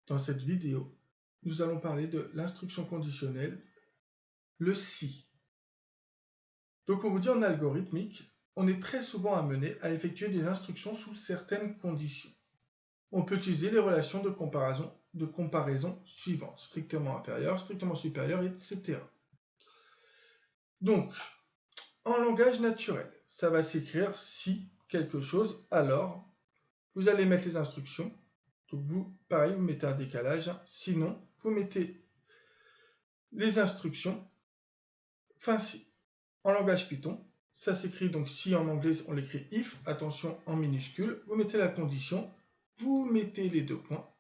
Dans cette vidéo, nous allons parler de l'instruction conditionnelle, le si. Donc on vous dit en algorithmique, on est très souvent amené à effectuer des instructions sous certaines conditions. On peut utiliser les relations de comparaison suivantes, strictement inférieur, strictement supérieur, etc. Donc, en langage naturel, ça va s'écrire si quelque chose, alors, vous allez mettre les instructions. Donc vous, pareil, vous mettez un décalage. Sinon, vous mettez les instructions fin si. En langage Python, ça s'écrit donc si en anglais, on l'écrit if, attention en minuscule. Vous mettez la condition, vous mettez les deux points.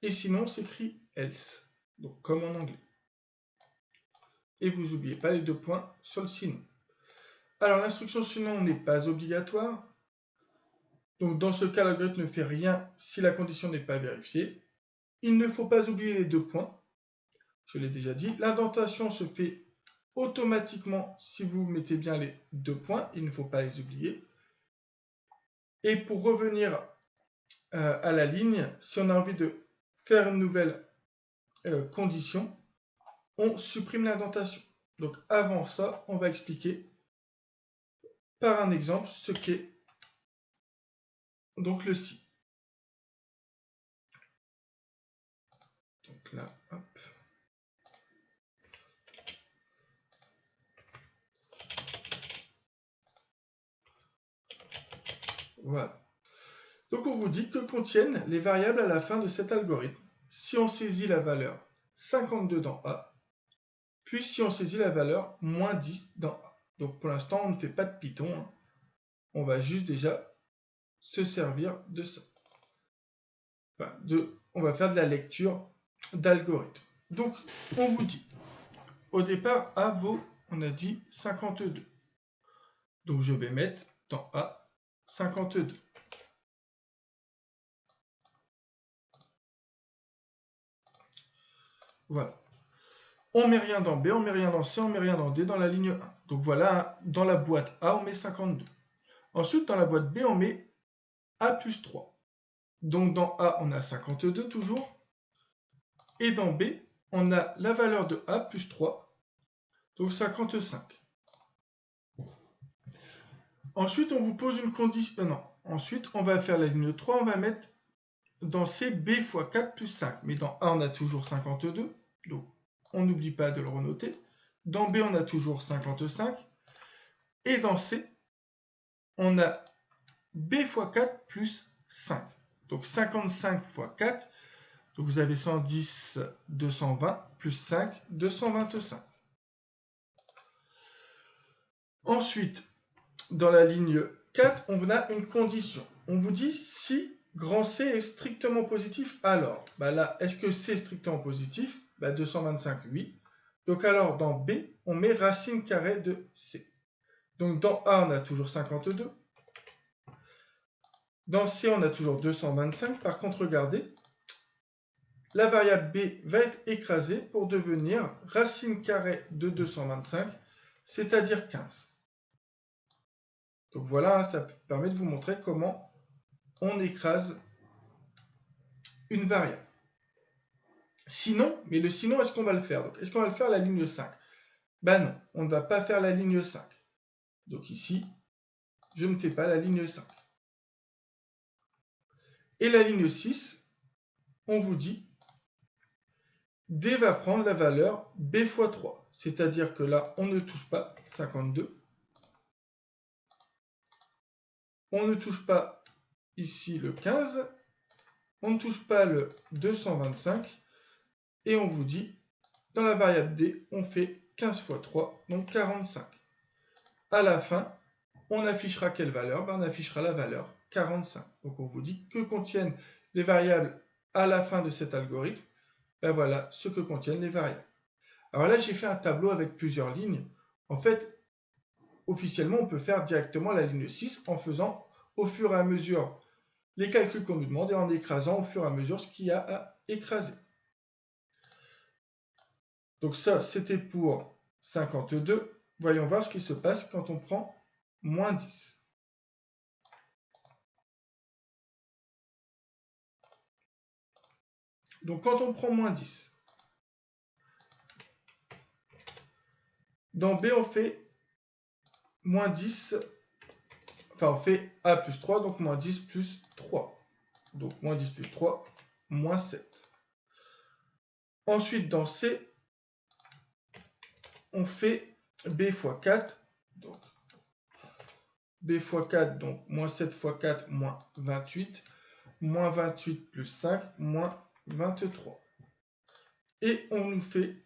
Et sinon, on s'écrit else, donc comme en anglais. Et vous n'oubliez pas les deux points sur le sinon. Alors l'instruction sinon n'est pas obligatoire. Donc dans ce cas, l'algorithme ne fait rien si la condition n'est pas vérifiée. Il ne faut pas oublier les deux points. Je l'ai déjà dit. L'indentation se fait automatiquement si vous mettez bien les deux points. Il ne faut pas les oublier. Et pour revenir à la ligne, si on a envie de faire une nouvelle condition, on supprime l'indentation. Donc avant ça, on va expliquer par un exemple ce qu'est donc le si. Donc là, hop. Voilà. Donc on vous dit que contiennent les variables à la fin de cet algorithme. Si on saisit la valeur 52 dans A, puis si on saisit la valeur moins 10 dans A. Donc pour l'instant, on ne fait pas de Python. Hein. On va juste déjà se servir de ça. Enfin, on va faire de la lecture d'algorithme. Donc on vous dit, au départ, A vaut, on a dit 52. Donc je vais mettre dans A 52. Voilà. On met rien dans B, on met rien dans C, on met rien dans D dans la ligne 1. Donc voilà, dans la boîte A, on met 52. Ensuite, dans la boîte B, on met A plus 3. Donc dans A, on a 52 toujours. Et dans B, on a la valeur de A plus 3, donc 55. Ensuite, on vous pose une condition. Non, ensuite, on va faire la ligne 3, on va mettre dans C B fois 4 plus 5. Mais dans A, on a toujours 52. Donc on n'oublie pas de le renoter. Dans B, on a toujours 55. Et dans C, on a B fois 4 plus 5. Donc 55 fois 4. Donc vous avez 110, 220, plus 5, 225. Ensuite, dans la ligne 4, on a une condition. On vous dit si grand C est strictement positif, alors. Là, est-ce que C est strictement positif 225, oui. Donc alors, dans B, on met racine carrée de C. Donc dans A, on a toujours 52. Dans C, on a toujours 225. Par contre, regardez, la variable B va être écrasée pour devenir racine carrée de 225, c'est-à-dire 15. Donc voilà, ça permet de vous montrer comment on écrase une variable. Sinon, mais le sinon, est-ce qu'on va le faire? Donc, est-ce qu'on va le faire à la ligne 5? Non, on ne va pas faire la ligne 5. Donc ici, je ne fais pas la ligne 5. Et la ligne 6, on vous dit, D va prendre la valeur B fois 3. C'est-à-dire que là, on ne touche pas 52. On ne touche pas ici le 15. On ne touche pas le 225. Et on vous dit, dans la variable D, on fait 15 fois 3, donc 45. À la fin, on affichera quelle valeur? On affichera la valeur 45. Donc on vous dit que contiennent les variables à la fin de cet algorithme. Voilà ce que contiennent les variables. Alors là, j'ai fait un tableau avec plusieurs lignes. En fait, officiellement, on peut faire directement la ligne 6 en faisant au fur et à mesure les calculs qu'on nous demande et en écrasant au fur et à mesure ce qu'il y a à écraser. Donc ça, c'était pour 52. Voyons voir ce qui se passe quand on prend moins 10. Donc quand on prend moins 10, dans B on fait moins 10, enfin on fait A plus 3, donc moins 10 plus 3. Donc moins 10 plus 3, moins 7. Ensuite dans C, on fait B fois 4, donc B fois 4, donc moins 7 fois 4, moins 28. Moins 28 plus 5, moins 23. Et on nous fait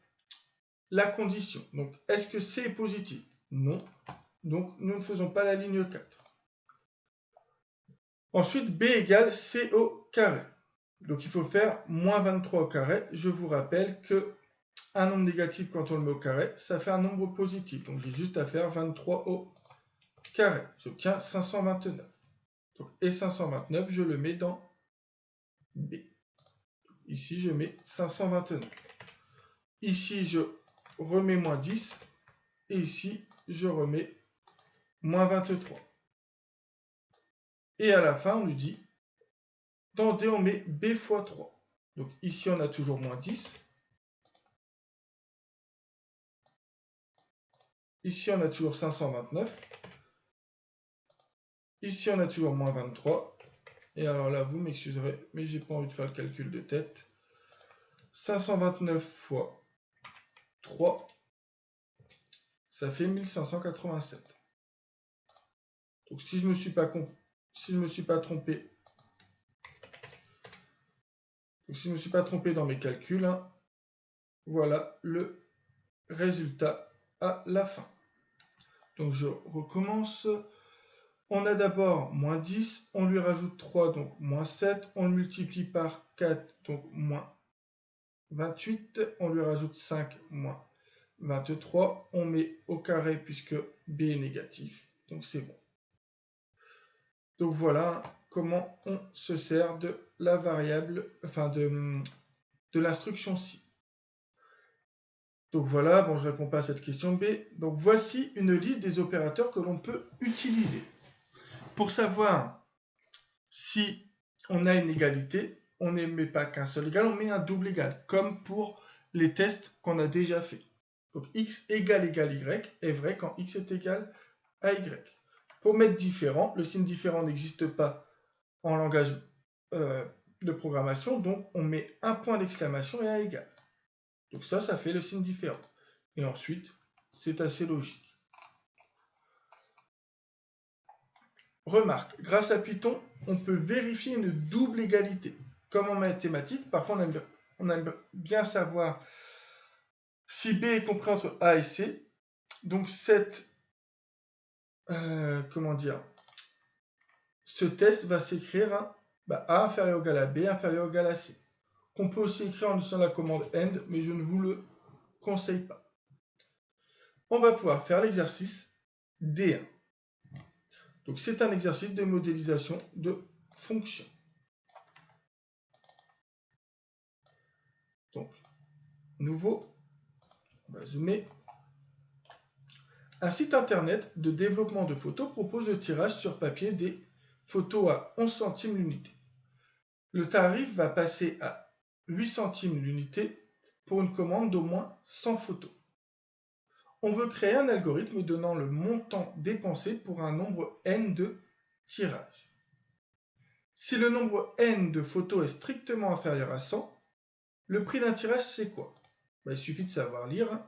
la condition. Donc, est-ce que C est positif? Non. Donc, nous ne faisons pas la ligne 4. Ensuite, B égale C au carré. Donc, il faut faire moins 23 au carré. Je vous rappelle que un nombre négatif, quand on le met au carré, ça fait un nombre positif. Donc, j'ai juste à faire 23 au carré. J'obtiens 529. Donc, et 529, je le mets dans B. Ici, je mets 529. Ici, je remets moins 10. Et ici, je remets moins 23. Et à la fin, on nous dit, dans D, on met B fois 3. Donc ici, on a toujours moins 10. Ici, on a toujours 529. Ici, on a toujours moins 23. Et alors là, vous m'excuserez, mais j'ai pas envie de faire le calcul de tête. 529 fois 3, ça fait 1587. Donc si je ne me suis pas trompé, donc si je me suis pas trompé dans mes calculs, hein, voilà le résultat à la fin. Donc je recommence. On a d'abord moins 10, on lui rajoute 3, donc moins 7, on le multiplie par 4, donc moins 28, on lui rajoute 5, moins 23, on met au carré puisque B est négatif, donc c'est bon. Donc voilà comment on se sert de la variable, enfin de l'instruction si. Donc voilà, bon, je ne réponds pas à cette question B. Donc voici une liste des opérateurs que l'on peut utiliser. Pour savoir si on a une égalité, on ne met pas qu'un seul égal, on met un double égal, comme pour les tests qu'on a déjà fait. Donc x égale y est vrai quand x est égal à y. Pour mettre différent, le signe différent n'existe pas en langage de programmation, donc on met un point d'exclamation et un égal. Donc ça fait le signe différent. Et ensuite, c'est assez logique. Remarque, grâce à Python, on peut vérifier une double égalité. Comme en mathématiques, parfois on aime bien savoir si B est compris entre A et C. Donc ce test va s'écrire A inférieur ou égal à B inférieur ou égal à C. Qu'on peut aussi écrire en utilisant la commande AND, mais je ne vous le conseille pas. On va pouvoir faire l'exercice D1. Donc c'est un exercice de modélisation de fonctions. Donc, nouveau, on va zoomer. Un site internet de développement de photos propose le tirage sur papier des photos à 11 centimes l'unité. Le tarif va passer à 8 centimes l'unité pour une commande d'au moins 100 photos. On veut créer un algorithme donnant le montant dépensé pour un nombre n de tirages. Si le nombre n de photos est strictement inférieur à 100, le prix d'un tirage, c'est quoi? Il suffit de savoir lire.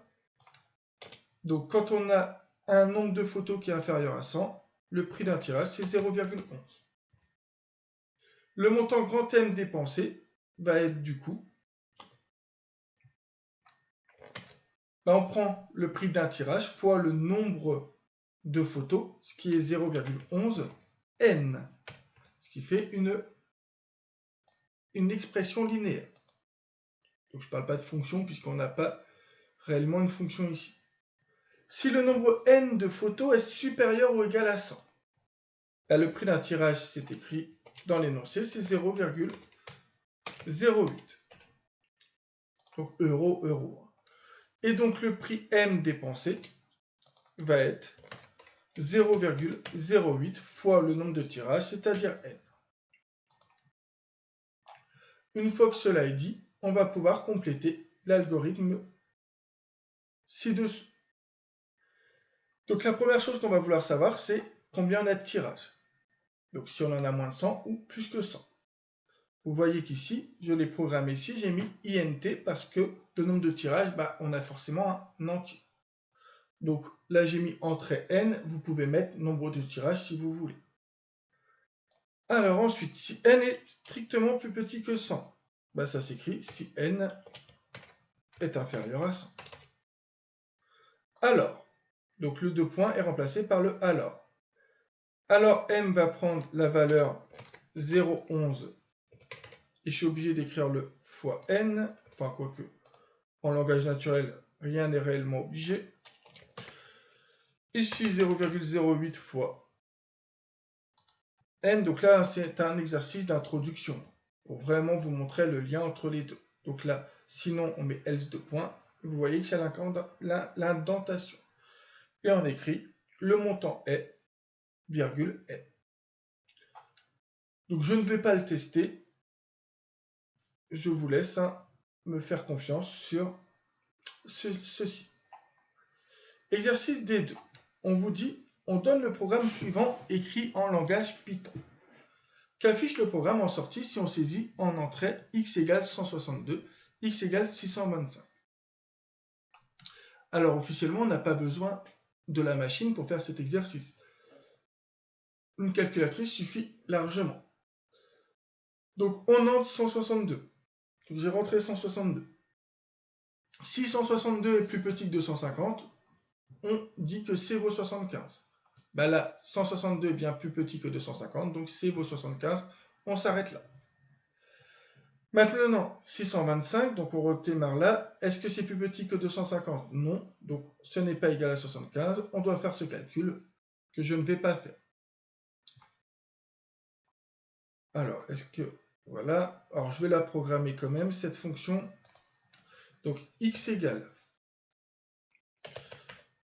Donc, quand on a un nombre de photos qui est inférieur à 100, le prix d'un tirage, c'est 0,11. Le montant grand M dépensé va être du coup, on prend le prix d'un tirage fois le nombre de photos, ce qui est 0,11 n, ce qui fait une expression linéaire. Donc je ne parle pas de fonction puisqu'on n'a pas réellement une fonction ici. Si le nombre n de photos est supérieur ou égal à 100, le prix d'un tirage, c'est écrit dans l'énoncé, c'est 0,08. Donc euro. Et donc le prix M dépensé va être 0,08 fois le nombre de tirages, c'est-à-dire N. Une fois que cela est dit, on va pouvoir compléter l'algorithme ci-dessous. Donc la première chose qu'on va vouloir savoir, c'est combien on a de tirages. Donc si on en a moins de 100 ou plus que 100. Vous voyez qu'ici, je l'ai programmé ici, j'ai mis INT parce que le nombre de tirages, on a forcément un entier. Donc là, j'ai mis en trait N, vous pouvez mettre nombre de tirages si vous voulez. Alors ensuite, si N est strictement plus petit que 100, ça s'écrit si N est inférieur à 100. Alors, donc le 2 points est remplacé par le alors. Alors M va prendre la valeur 0,11 et je suis obligé d'écrire le fois N, enfin quoique en langage naturel, rien n'est réellement obligé. Ici 0,08 fois N, donc là c'est un exercice d'introduction pour vraiment vous montrer le lien entre les deux. Donc là, sinon on met else 2 points, vous voyez qu'il y a l'indentation. Et on écrit le montant est, virgule N. Donc je ne vais pas le tester, je vous laisse me faire confiance sur ceci. Exercice D2. On vous dit, on donne le programme suivant écrit en langage Python. Qu'affiche le programme en sortie si on saisit en entrée x égale 162, x égale 625. Alors officiellement, on n'a pas besoin de la machine pour faire cet exercice. Une calculatrice suffit largement. Donc on entre 162. Donc j'ai rentré 162. Si 162 est plus petit que 250, on dit que C vaut 75. Là, 162 est bien plus petit que 250, donc C vaut 75. On s'arrête là. Maintenant, 625, donc on redémarre là. Est-ce que c'est plus petit que 250? Non, donc ce n'est pas égal à 75. On doit faire ce calcul que je ne vais pas faire. Alors, est-ce que... Voilà. Alors, je vais la programmer quand même, cette fonction. Donc, x égale.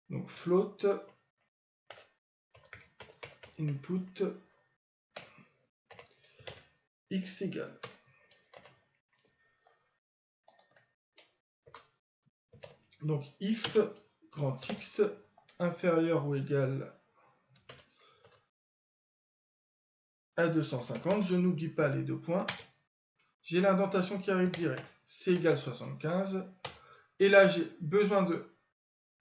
Donc, float input x égale. Donc, if grand X inférieur ou égal à 250, je n'oublie pas les 2 points. J'ai l'indentation qui arrive direct. C égale 75. Et là, j'ai besoin de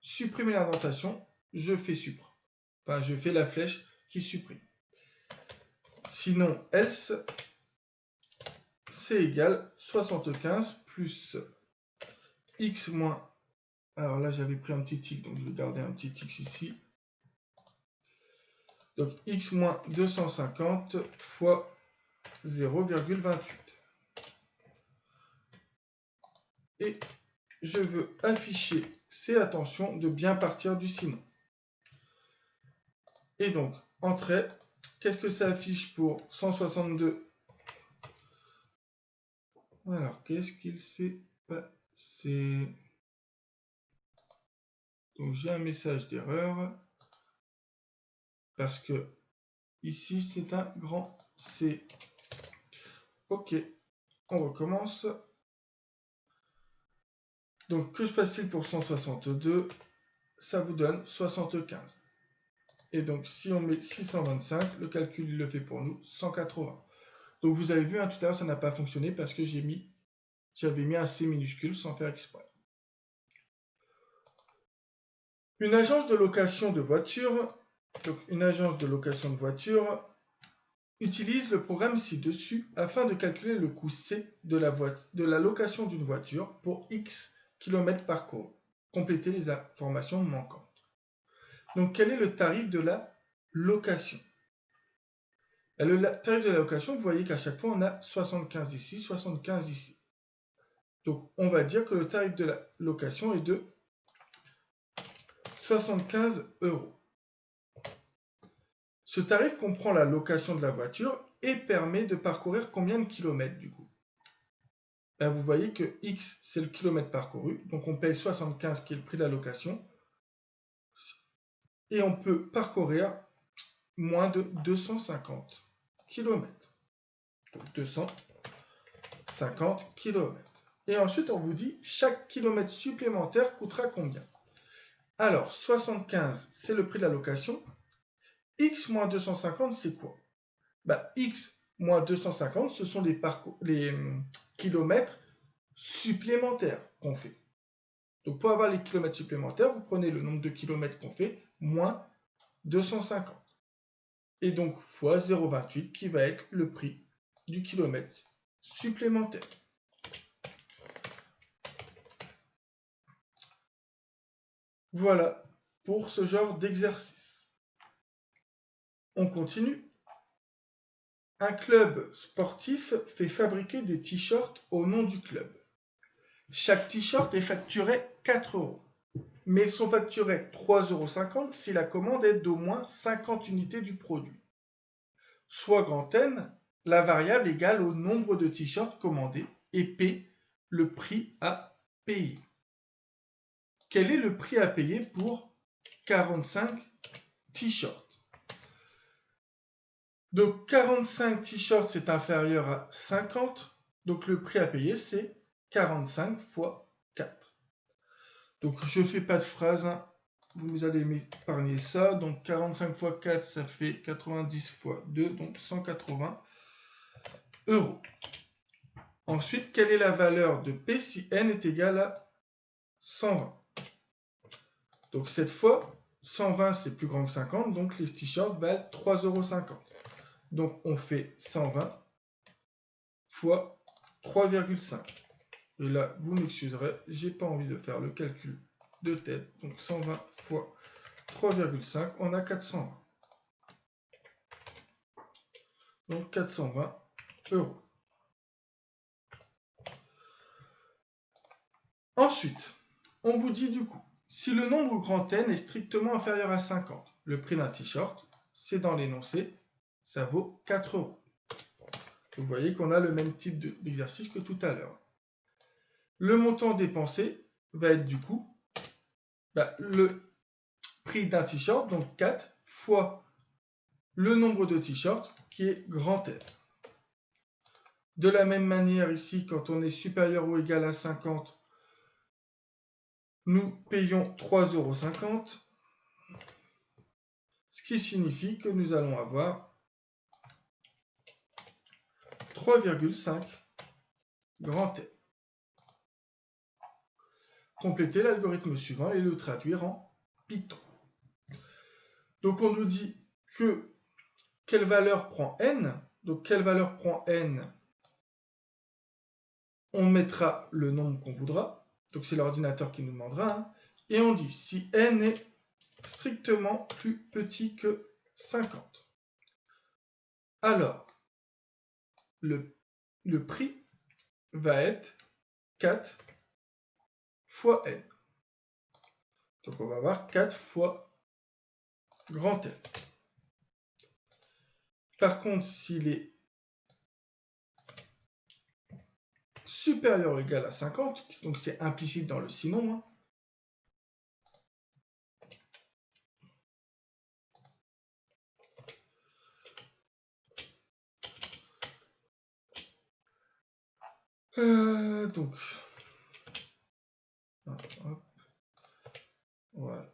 supprimer l'indentation. Je fais supr. Enfin, je fais la flèche qui supprime. Sinon, else, C égale 75 plus x moins... Alors là, j'avais pris un petit x, donc je vais garder un petit x ici. Donc x moins 250 fois 0,28. Et je veux afficher ces attentions de bien partir du sinon. Et donc, entrée, qu'est-ce que ça affiche pour 162? Alors, qu'est-ce qu'il s'est passé? Donc, j'ai un message d'erreur. Parce que ici, c'est un grand C. Ok, on recommence. Donc, que se passe-t-il pour 162? Ça vous donne 75. Et donc, si on met 625, le calcul, il le fait pour nous, 180. Donc, vous avez vu, tout à l'heure, ça n'a pas fonctionné parce que j'avais mis un C minuscule sans faire exprès. Une agence de location de voitures, utilise le programme ci-dessus afin de calculer le coût C de la location d'une voiture pour X km parcourus. Complétez les informations manquantes. Donc, quel est le tarif de la location? Le tarif de la location, vous voyez qu'à chaque fois, on a 75 ici, 75 ici. Donc, on va dire que le tarif de la location est de 75 €. Ce tarif comprend la location de la voiture et permet de parcourir combien de kilomètres du coup? Vous voyez que X, c'est le kilomètre parcouru. Donc, on paye 75 qui est le prix de la location. Et on peut parcourir moins de 250 km. Donc, 250 km. Et ensuite, on vous dit chaque kilomètre supplémentaire coûtera combien. Alors, 75, c'est le prix de la location. X moins 250, c'est quoi? X moins 250, ce sont les kilomètres supplémentaires qu'on fait. Donc, pour avoir les kilomètres supplémentaires, vous prenez le nombre de kilomètres qu'on fait, moins 250. Et donc, fois 0,28, qui va être le prix du kilomètre supplémentaire. Voilà pour ce genre d'exercice. On continue. Un club sportif fait fabriquer des t-shirts au nom du club. Chaque t-shirt est facturé 4 €, mais ils sont facturés 3,50 € si la commande est d'au moins 50 unités du produit. Soit grand N, la variable égale au nombre de t-shirts commandés, et P, le prix à payer. Quel est le prix à payer pour 45 t-shirts? Donc 45 t-shirts, c'est inférieur à 50. Donc le prix à payer, c'est 45 fois 4. Donc je ne fais pas de phrase, hein. Vous allez m'épargner ça. Donc 45 fois 4, ça fait 90 fois 2, donc 180 €. Ensuite, quelle est la valeur de P si N est égal à 120? Donc cette fois, 120 c'est plus grand que 50, donc les t-shirts valent 3,50 €. Donc on fait 120 fois 3,5. Et là, vous m'excuserez, j'ai pas envie de faire le calcul de tête. Donc 120 fois 3,5, on a 420. Donc 420 €. Ensuite, on vous dit du coup, si le nombre grand N est strictement inférieur à 50, le prix d'un t-shirt, c'est dans l'énoncé, ça vaut 4 €. Vous voyez qu'on a le même type d'exercice que tout à l'heure. Le montant dépensé va être du coup le prix d'un t-shirt, donc 4 fois le nombre de t-shirts qui est grand N. De la même manière ici, quand on est supérieur ou égal à 50, nous payons 3,50 €, ce qui signifie que nous allons avoir 3,5 grand N. Compléter l'algorithme suivant et le traduire en Python. Donc on nous dit que quelle valeur prend N. Donc quelle valeur prend N? On mettra le nombre qu'on voudra. Donc c'est l'ordinateur qui nous demandera. Hein. Et on dit si N est strictement plus petit que 50. Alors, le prix va être 4 fois N. Donc on va avoir 4 fois grand N. Par contre, s'il est supérieur ou égal à 50, donc c'est implicite dans le sinon, hein, donc, hop, voilà.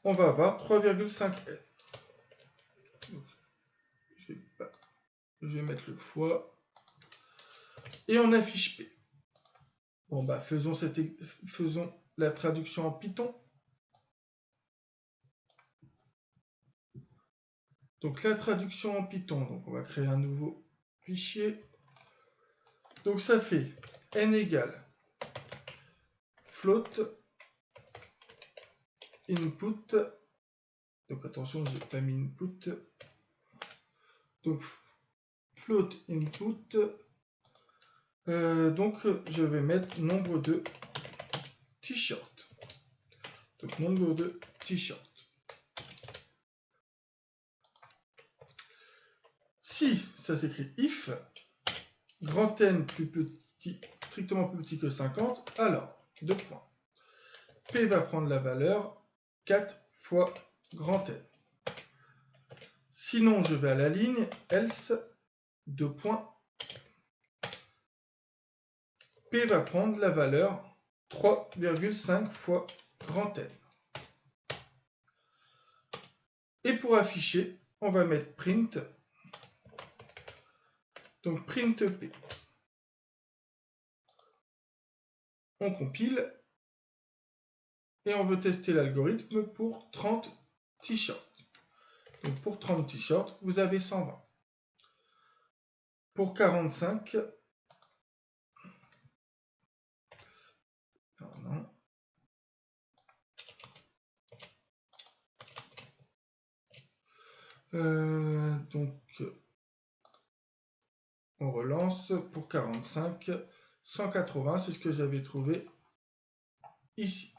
On va avoir 3,5 N. Donc, je vais mettre le fois. Et on affiche P. Bon, faisons la traduction en Python. Donc, la traduction en Python. Donc, on va créer un nouveau fichier. Donc, ça fait N égale float input. Donc, attention, je n'ai pas mis input. Donc, float input. Donc, je vais mettre nombre de t-shirts. Donc, nombre de t-shirts. Si ça s'écrit if, grand N plus petit, strictement plus petit que 50, alors, 2 points. P va prendre la valeur 4 fois grand N. Sinon, je vais à la ligne, else, 2 points. P va prendre la valeur 3,5 fois grand N. Et pour afficher, on va mettre print. Donc print P. On compile. Et on veut tester l'algorithme pour 30 t-shirts. Donc pour 30 t-shirts, vous avez 120. Pour 45, pardon. Donc on relance. Pour 45, 180, c'est ce que j'avais trouvé ici.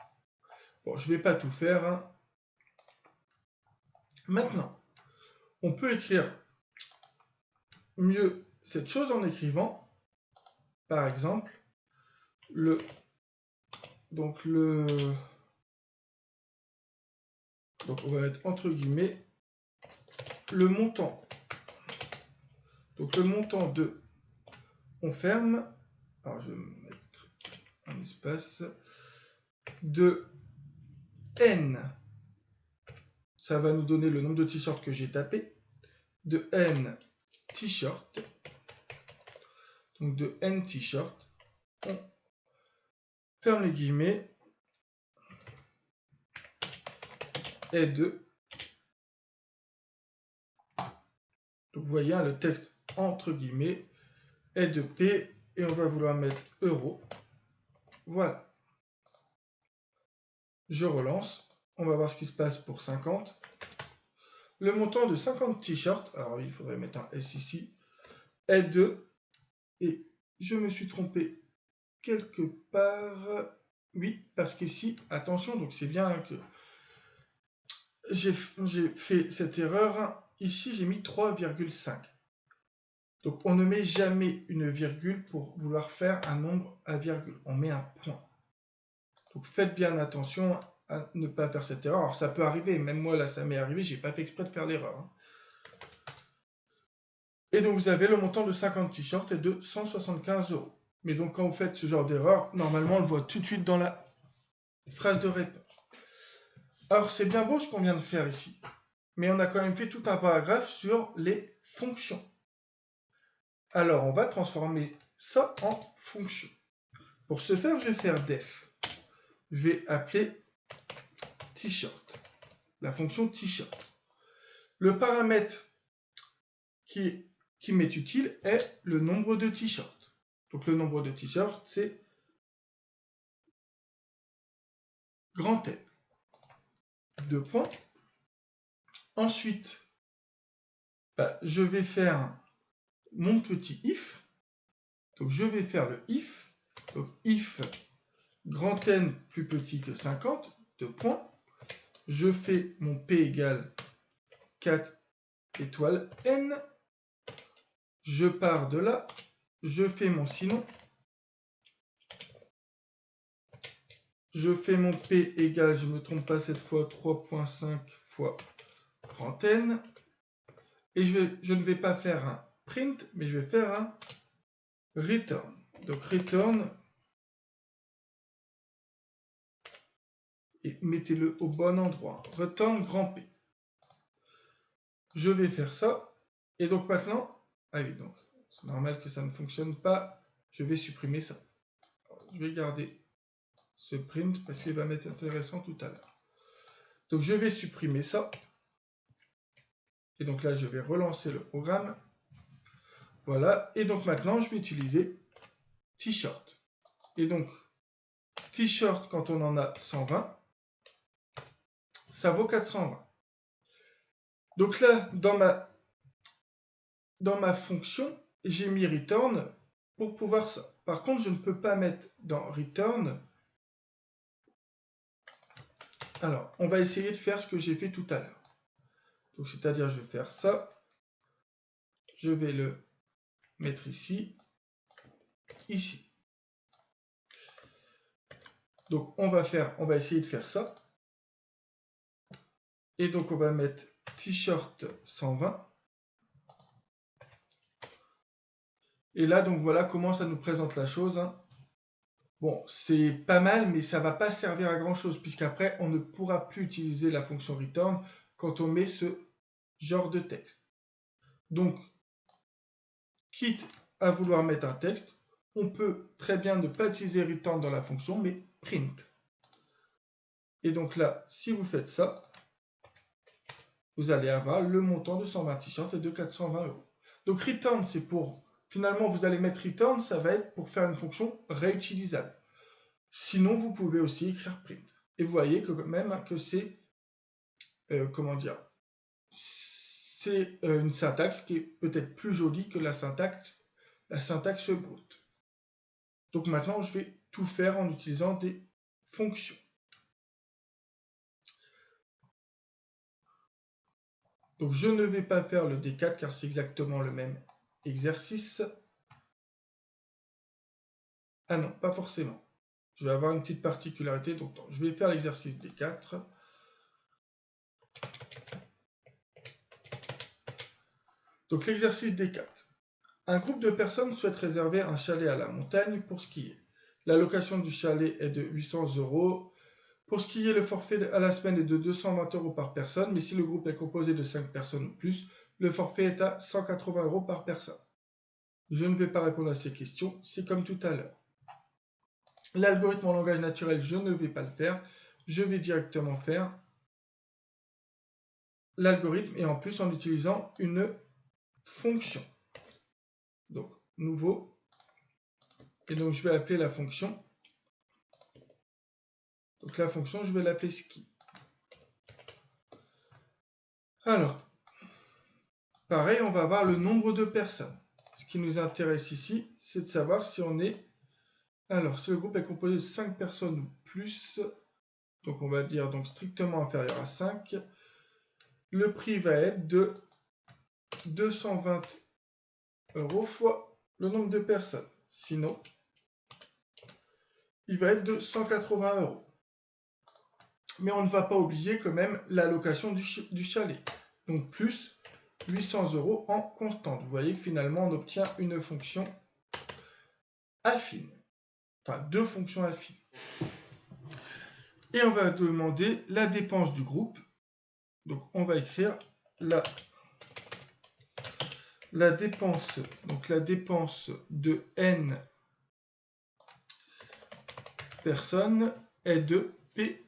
Bon, je ne vais pas tout faire. Hein. Maintenant, on peut écrire mieux cette chose en écrivant, par exemple, donc on va mettre entre guillemets le montant. Donc le montant de, on ferme, alors je vais mettre un espace, de N, ça va nous donner le nombre de t-shirts que j'ai tapé, de N t-shirts, donc de N t-shirts, on ferme les guillemets, et de, donc vous voyez le texte entre guillemets, est de P, et on va vouloir mettre euro, voilà. Je relance, on va voir ce qui se passe pour 50. Le montant de 50 t-shirts, alors il faudrait mettre un S ici, est de, et je me suis trompé quelque part, oui, parce qu'ici, attention, donc c'est bien que j'ai fait cette erreur, ici j'ai mis 3,5. Donc on ne met jamais une virgule pour vouloir faire un nombre à virgule, on met un point. Donc faites bien attention à ne pas faire cette erreur. Alors ça peut arriver, même moi là ça m'est arrivé, j'ai pas fait exprès de faire l'erreur. Hein. Et donc vous avez le montant de 50 t-shirts et de 175 €. Mais donc quand vous faites ce genre d'erreur, normalement on le voit tout de suite dans la phrase de réponse. Alors c'est bien beau ce qu'on vient de faire ici, mais on a quand même fait tout un paragraphe sur les fonctions. Alors on va transformer ça en fonction. Pour ce faire, je vais faire def. Je vais appeler t-shirt, la fonction t-shirt. Le paramètre qui m'est utile est le nombre de t-shirts. Donc le nombre de t-shirts, c'est grand N. 2 points. Ensuite, je vais faire mon petit if. Donc je vais faire le if. Donc if grand N plus petit que 50, 2 points. Je fais mon P égale 4 étoiles N. Je pars de là. Je fais mon sinon. Je fais mon P égale, je ne me trompe pas cette fois, 3,5 fois grand N. Et je ne vais pas faire un print, mais je vais faire un return. Donc return, et mettez-le au bon endroit. Return grand P. Je vais faire ça. Et donc maintenant, ah oui, donc c'est normal que ça ne fonctionne pas. Je vais supprimer ça. Alors, je vais garder ce print parce qu'il va m'être intéressant tout à l'heure. Donc je vais supprimer ça. Et donc là, je vais relancer le programme. Voilà. Et donc maintenant, je vais utiliser t-shirt. Et donc, t-shirt, quand on en a 120, ça vaut 420. Donc là, dans ma fonction, j'ai mis return pour pouvoir ça. Par contre, je ne peux pas mettre dans return. Alors, on va essayer de faire ce que j'ai fait tout à l'heure. Donc, c'est-à-dire, je vais faire ça. Je vais le mettre ici. Ici. Donc, on va essayer de faire ça. Et donc, on va mettre t-shirt 120. Et là, donc voilà comment ça nous présente la chose. Hein. Bon, c'est pas mal, mais ça ne va pas servir à grand-chose, puisqu'après, on ne pourra plus utiliser la fonction return quand on met ce genre de texte. Donc, quitte à vouloir mettre un texte, on peut très bien ne pas utiliser return dans la fonction, mais print. Et donc là, si vous faites ça, vous allez avoir le montant de 120 t-shirts et de 420 €. Donc return, c'est pour... Finalement, vous allez mettre return, ça va être pour faire une fonction réutilisable. Sinon, vous pouvez aussi écrire print. Et vous voyez que même que c'est... comment dire, c'est une syntaxe qui est peut-être plus jolie que la syntaxe brute. Donc maintenant, je vais tout faire en utilisant des fonctions. Donc je ne vais pas faire le D4 car c'est exactement le même exercice. Ah non, pas forcément. Je vais avoir une petite particularité, donc je vais faire l'exercice D4. Donc l'exercice D4. Un groupe de personnes souhaite réserver un chalet à la montagne pour skier. La location du chalet est de 800 €. Pour skier, le forfait à la semaine est de 220 € par personne, mais si le groupe est composé de 5 personnes ou plus, le forfait est à 180 € par personne. Je ne vais pas répondre à ces questions, c'est comme tout à l'heure. L'algorithme en langage naturel, je ne vais pas le faire. Je vais directement faire l'algorithme et en plus en utilisant une fonction. Donc, nouveau. Et donc, je vais appeler la fonction. Donc, la fonction, je vais l'appeler ski. Alors, pareil, on va avoir le nombre de personnes. Ce qui nous intéresse ici, c'est de savoir si on est... Alors, si le groupe est composé de 5 personnes ou plus, donc on va dire donc strictement inférieur à 5, le prix va être de 220 € fois le nombre de personnes. Sinon, il va être de 180 €. Mais on ne va pas oublier quand même la location du chalet. Donc plus 800 € en constante. Vous voyez que finalement on obtient une fonction affine. Enfin, deux fonctions affines. Et on va demander la dépense du groupe. Donc on va écrire la dépense. Donc la dépense de n personnes est de PE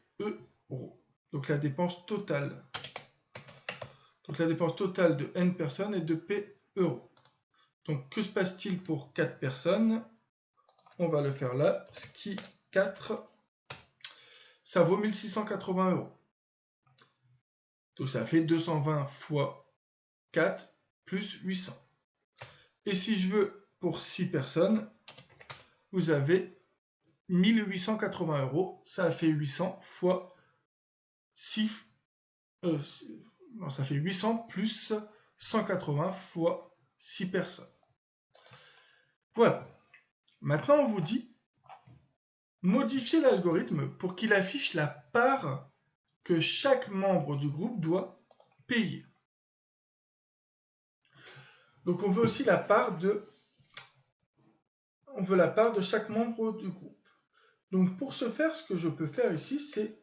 €. Donc la dépense totale. Donc la dépense totale de n personnes est de P €. Donc que se passe-t-il pour 4 personnes? On va le faire là. Ski 4, ça vaut 1680 €. Donc ça fait 220 fois 4 plus 800. Et si je veux pour 6 personnes, vous avez 1880 €. Ça fait 800 fois 6... non, ça fait 800 plus 180 fois 6 personnes. Voilà. Maintenant, on vous dit modifier l'algorithme pour qu'il affiche la part que chaque membre du groupe doit payer. Donc, on veut aussi la part de chaque membre du groupe. Donc, pour ce faire, ce que je peux faire ici, c'est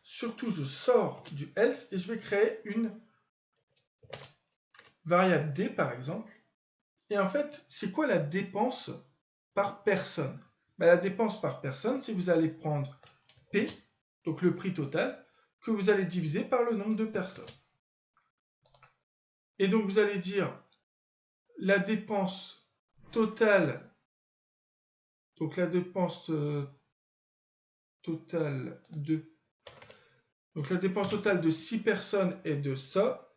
surtout je sors du else et je vais créer une variable d par exemple. Et en fait, c'est quoi la dépense par personne? La dépense par personne, c'est que vous allez prendre P, donc le prix total, que vous allez diviser par le nombre de personnes. Et donc vous allez dire la dépense totale, donc la dépense totale de 6 personnes est de ça,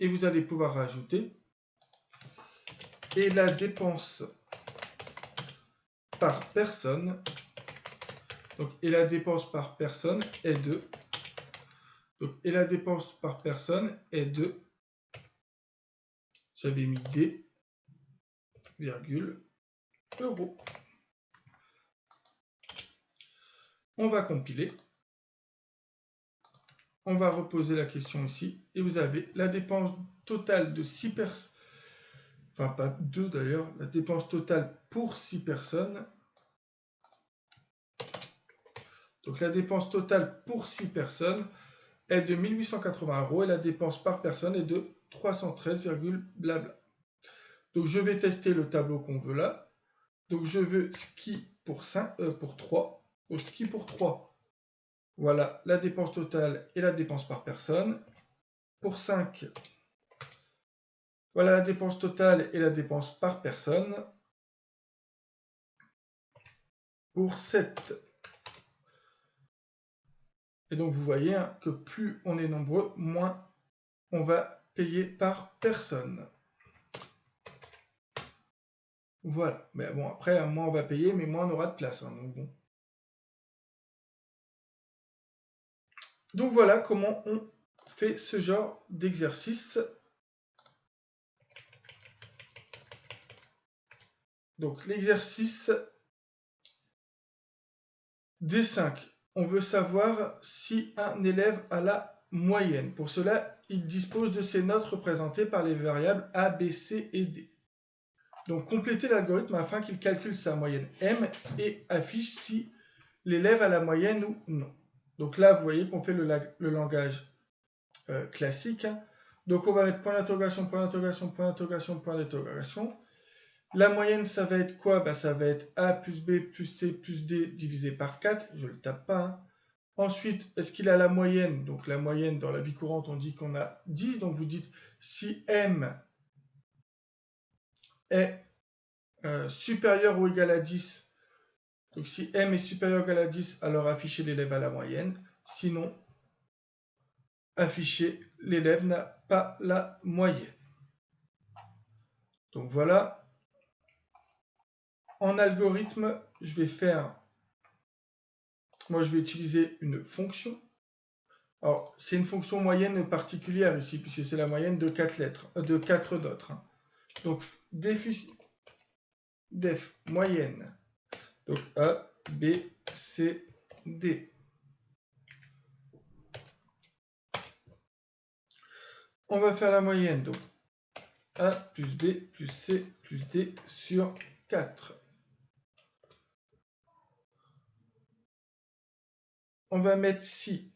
et vous allez pouvoir rajouter, et la dépense par personne, donc, et la dépense par personne est de, donc, et la dépense par personne est de, j'avais mis D, virgule, euros. On va compiler. On va reposer la question ici. Et vous avez la dépense totale de 6 enfin pas 2 d'ailleurs, la dépense totale pour 6 personnes. Donc la dépense totale pour 6 personnes est de 1880 € et la dépense par personne est de 313, blabla. Donc je vais tester le tableau qu'on veut là. Donc je veux ski pour 3. Donc ski pour 3. Voilà la dépense totale et la dépense par personne. Pour 5, voilà la dépense totale et la dépense par personne. Pour 7. Et donc vous voyez hein, que plus on est nombreux, moins on va payer par personne. Voilà. Mais bon, après, moins on va payer, mais moins on aura de place. Hein, donc, bon. Donc voilà comment on fait ce genre d'exercice. Donc l'exercice D5. On veut savoir si un élève a la moyenne. Pour cela, il dispose de ses notes représentées par les variables A, B, C et D. Donc complétez l'algorithme afin qu'il calcule sa moyenne M et affiche si l'élève a la moyenne ou non. Donc là, vous voyez qu'on fait le langage classique. Hein. Donc on va mettre point d'interrogation, point d'interrogation, point d'interrogation, point d'interrogation. La moyenne, ça va être quoi? Bah, ça va être A plus B plus C plus D divisé par 4. Je ne le tape pas. Hein. Ensuite, est-ce qu'il a la moyenne? Donc la moyenne, dans la vie courante, on dit qu'on a 10. Donc vous dites si M est supérieur ou égal à 10. Donc si M est supérieur ou égal à 10, alors affichez l'élève à la moyenne. Sinon, affichez l'élève n'a pas la moyenne. Donc voilà. En algorithme, je vais utiliser une fonction. Alors, c'est une fonction moyenne particulière ici, puisque c'est la moyenne de 4 lettres, de 4 notes. Hein. Donc, def moyenne. Donc, A, B, C, D. On va faire la moyenne. Donc, A plus B plus C plus D sur 4. On va mettre si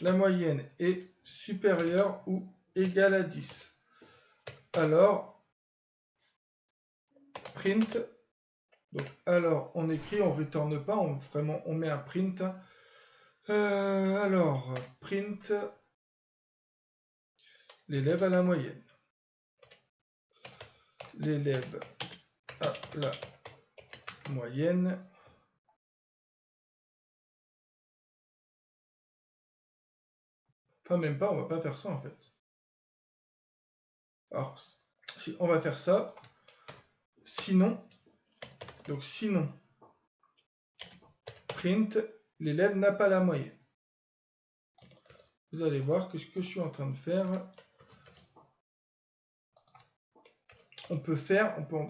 la moyenne est supérieure ou égale à 10. Alors, print. Donc, alors, on écrit, on ne retourne pas, on met un print. Alors, print l'élève à la moyenne. L'élève à la moyenne. Enfin, même pas, on va pas faire ça en fait. Alors, si on va faire ça, sinon, print, l'élève n'a pas la moyenne. Vous allez voir que ce que je suis en train de faire, on peut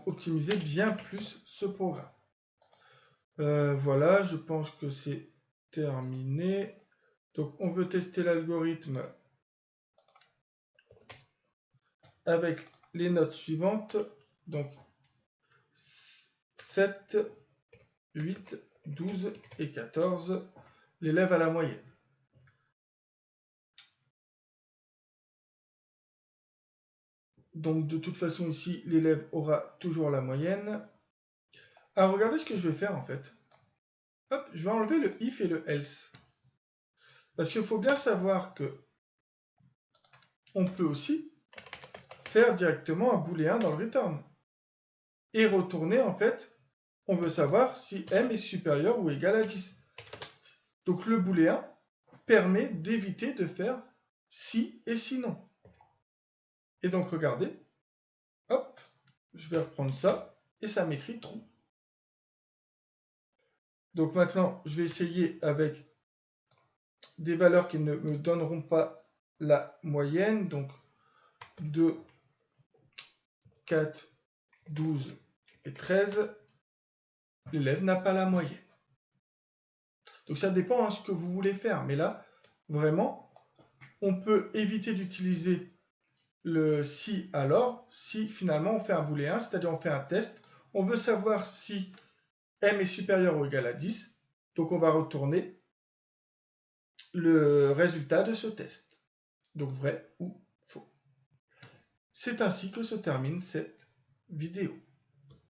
optimiser bien plus ce programme. Voilà, je pense que c'est terminé. Donc, on veut tester l'algorithme avec les notes suivantes. Donc, 7, 8, 12 et 14. L'élève à la moyenne. Donc, de toute façon, ici, l'élève aura toujours la moyenne. Alors, regardez ce que je vais faire, en fait. Hop, je vais enlever le if et le else. Parce qu'il faut bien savoir que on peut aussi faire directement un booléen dans le return. Et retourner, en fait, on veut savoir si m est supérieur ou égal à 10. Donc, le booléen permet d'éviter de faire si et sinon. Et donc, regardez. Hop, je vais reprendre ça. Et ça m'écrit true. Donc, maintenant, je vais essayer avec des valeurs qui ne me donneront pas la moyenne. Donc, 2, 4, 12 et 13. L'élève n'a pas la moyenne. Donc, ça dépend de ce que vous voulez faire. Mais là, vraiment, on peut éviter d'utiliser le si alors, si finalement on fait un booléen, c'est-à-dire on fait un test, on veut savoir si m est supérieur ou égal à 10, donc on va retourner le résultat de ce test, donc vrai ou faux. C'est ainsi que se termine cette vidéo.